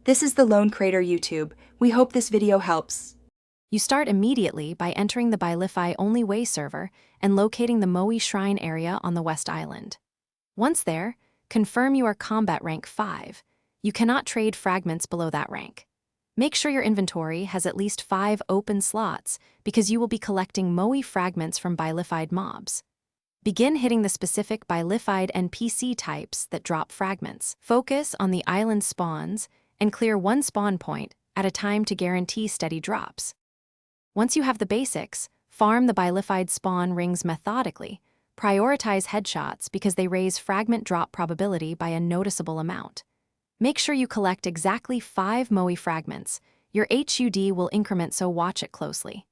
This is the Lone Crater YouTube. We hope this video helps. You start immediately by entering the Bilify only way server and locating the Moai shrine area on the West Island. Once there, confirm you are combat rank 5. You cannot trade fragments below that rank. Make sure your inventory has at least 5 open slots because you will be collecting Moai fragments from Bilifyed mobs. Begin hitting the specific Bilifyed NPC types that drop fragments. Focus on the island spawns and clear one spawn point at a time to guarantee steady drops. Once you have the basics, farm the Bilifyed spawn rings methodically. Prioritize headshots because they raise fragment drop probability by a noticeable amount. Make sure you collect exactly 5 Moai fragments. Your HUD will increment, so watch it closely.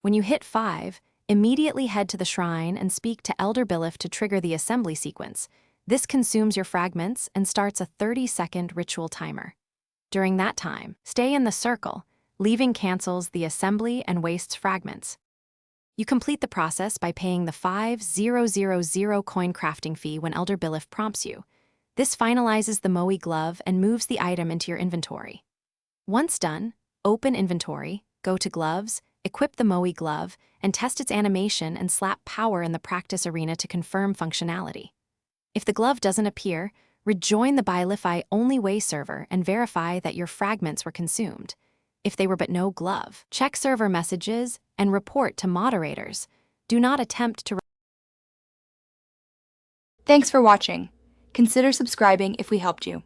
When you hit 5, immediately head to the shrine and speak to Elder Bilify to trigger the assembly sequence. This consumes your fragments and starts a 30-second ritual timer. During that time, stay in the circle. Leaving cancels the assembly and wastes fragments. You complete the process by paying the 5,000 coin crafting fee when Elder Bilify prompts you. This finalizes the Moai glove and moves the item into your inventory. Once done, open inventory, go to gloves, equip the Moai glove, and test its animation and slap power in the practice arena to confirm functionality. If the glove doesn't appear, rejoin the Bilify only way server and verify that your fragments were consumed. If they were but no glove, check server messages and report to moderators. Do not attempt to. Thanks for watching. Consider subscribing if we helped you.